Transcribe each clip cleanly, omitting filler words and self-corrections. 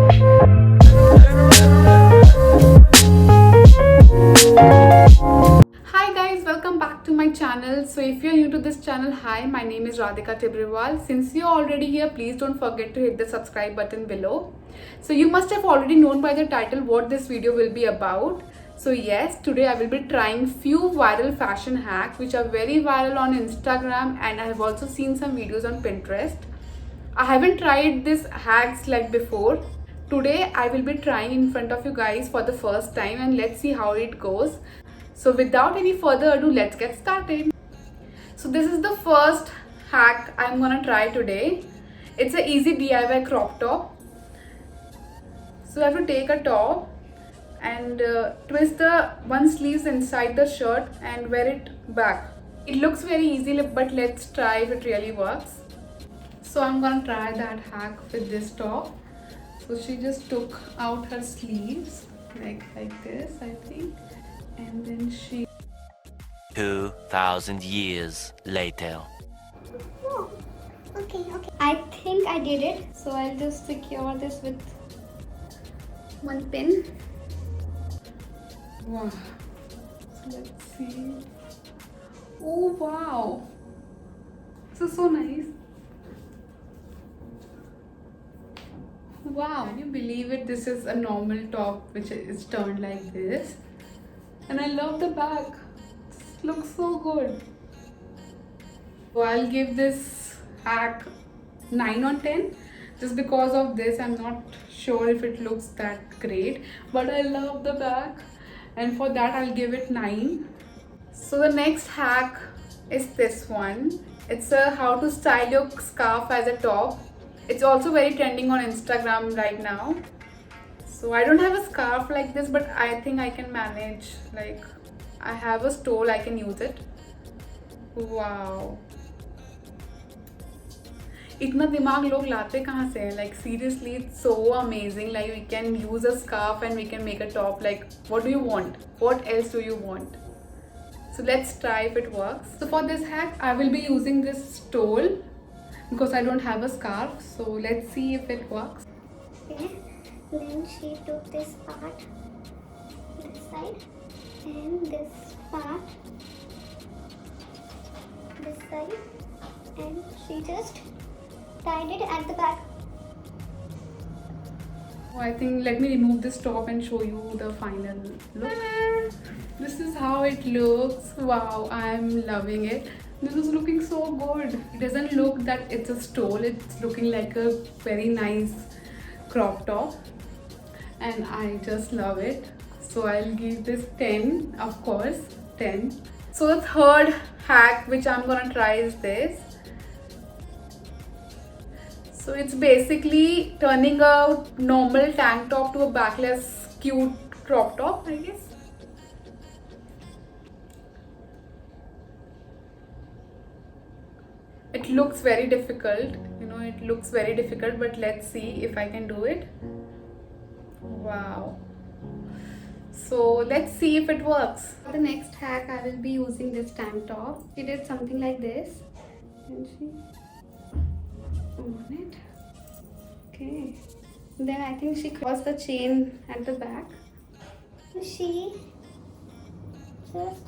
Hi guys, welcome back to my channel. So if you're new to this channel, hi, my name is Radhika Tibrewal. Since you're already here, please don't forget to hit the subscribe button below. So you must have already known by the title what this video will be about. So yes, today I will be trying few viral fashion hacks which are very viral on Instagram, and I have also seen some videos on Pinterest. I haven't tried these hacks like before. Today I will be trying in front of you guys for the first time, and let's see how it goes. So without any further ado, let's get started. So this is the first hack I'm gonna try today. It's an easy DIY crop top. So you have to take a top and twist the one sleeves inside the shirt and wear it back. It looks very easy, but let's try if it really works. So I'm gonna try that hack with this top. So she just took out her sleeves like this, I think, and then she 2,000 years later. Oh, okay. I think I did it. So I'll just secure this with one pin. wow. So let's see. Oh wow. This is so nice. Wow, can you believe it? This is a normal top which is turned like this. And I love the back. This looks so good. So I'll give this hack 9 on 10. Just because of this, I'm not sure if it looks that great. But I love the back. And for that, I'll give it 9. So the next hack is this one. It's a how to style your scarf as a top. It's also very trending on Instagram right now. So I don't have a scarf like this, but I think I can manage. Like, I have a stole, I can use it. Wow. इतना दिमाग लोग लाते कहाँ से हैं? Like seriously, it's so amazing. Like we can use a scarf and we can make a top. Like what do you want? What else do you want? So let's try if it works. So for this hack, I will be using this stole because I don't have a scarf. So let's see if it works. Okay. Then she took this part, this side, and this part, this side, and she just tied it at the back. Oh, I think let me remove this top and show you the final look. This is how it looks. Wow, I'm loving it. This is looking so good. It doesn't look that it's a stole. It's looking like a very nice crop top. And I just love it. So I'll give this 10, of course, 10. So the third hack which I'm gonna try is this. So it's basically turning a normal tank top to a backless cute crop top, I guess. It looks very difficult, it looks very difficult, but let's see if I can do it. Wow. So let's see if it works. For the next hack, I will be using this tank top. She did something like this. And she on it. Okay. Then I think she crossed the chain at the back. So she just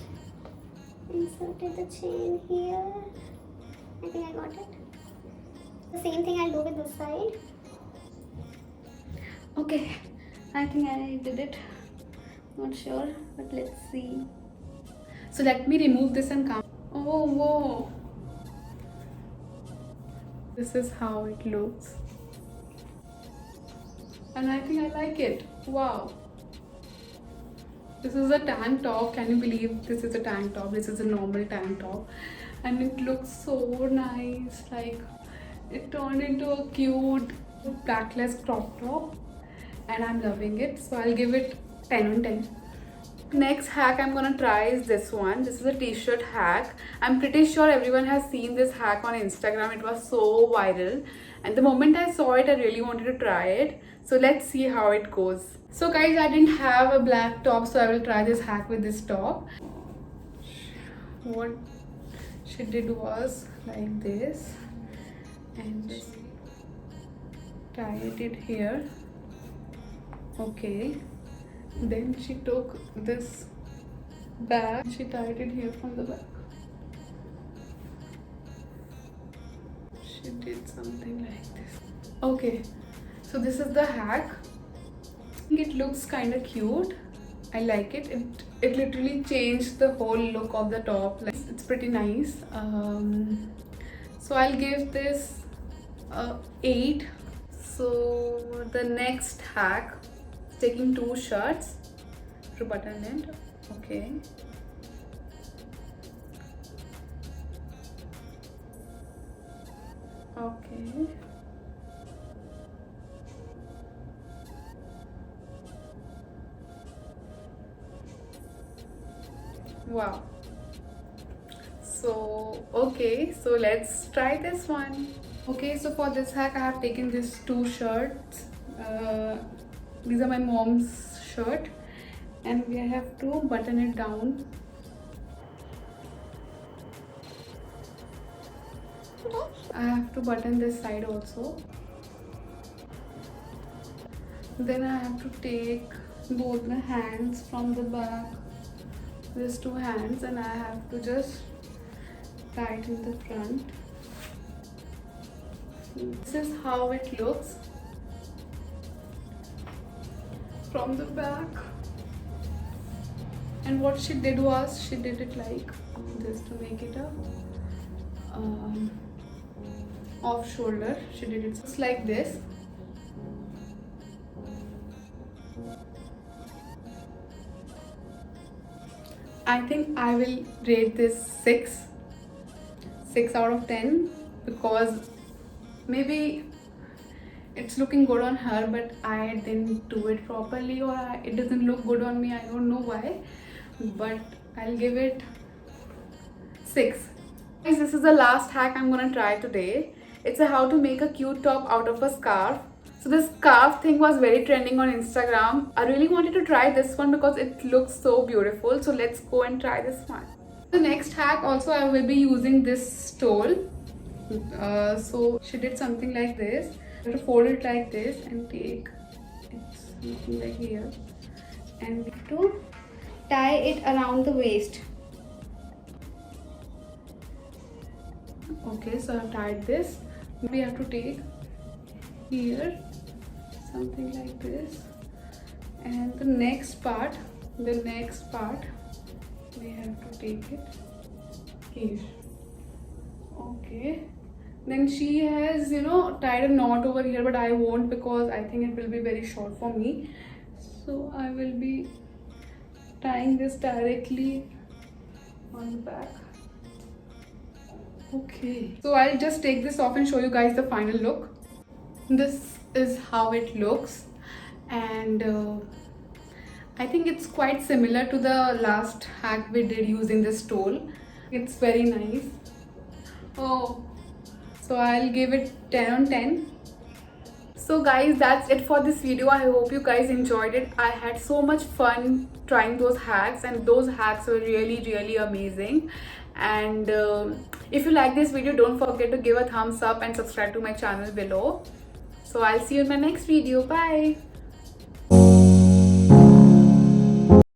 inserted the chain here. I think I got it. The same thing I'll do with this side. Okay, I think I did it. Not sure, but let's see. So let me remove this and come. Oh, whoa. This is how it looks. And I think I like it. Wow. This is a tank top. Can you believe this is a tank top? This is a normal tank top. And it looks so nice. Like it turned into a cute backless crop top. And I'm loving it. So I'll give it 10 on 10. Next hack I'm gonna try is this one. This is a t-shirt hack. I'm pretty sure everyone has seen this hack on Instagram. It was so viral. And the moment I saw it, I really wanted to try it. So let's see how it goes. So guys, I didn't have a black top, so I will try this hack with this top. What she did was like this and just tied it here. Okay. Then she took this bag. She tied it here from the back. She did something like this. Okay. So this is the hack. It looks kind of cute. I like it. It literally changed the whole look of the top. Like, it's pretty nice. So I'll give this 8. So the next hack, taking 2 shirts to button it. Okay. Okay. Wow. So okay, so let's try this one. Okay, so for this hack I have taken these 2 shirts. These are my mom's shirt, and we have to button it down. I have to button this side also. Then I have to take both the hands from the back, these 2 hands, and I have to just tighten the front. This is how it looks from the back. And what she did was, she did it like this to make it a off shoulder. She did it just like this. I think I will rate this 6 out of 10, because maybe it's looking good on her, but I didn't do it properly, or it doesn't look good on me. I don't know why, but I'll give it 6. Guys, this is the last hack I'm gonna try today. It's a how to make a cute top out of a scarf. So this scarf thing was very trending on Instagram. I really wanted to try this one because it looks so beautiful. So let's go and try this one. The next hack also, I will be using this stole. So she did something like this. You have to fold it like this and take it something like here, and we have to tie it around the waist. Okay, so I've tied this. We have to take here something like this, and the next part we have to take it here. Okay, then she has, you know, tied a knot over here, but I won't, because I think it will be very short for me. So I will be tying this directly on the back. Okay, so I'll just take this off and show you guys the final look. This is how it looks, and I think it's quite similar to the last hack we did using this stole. It's very nice. Oh, so I'll give it 10 on 10. So guys, that's it for this video. I hope you guys enjoyed it. I had so much fun trying those hacks, and those hacks were really amazing. And if you like this video, don't forget to give a thumbs up and subscribe to my channel below. So I'll see you in my next video. Bye.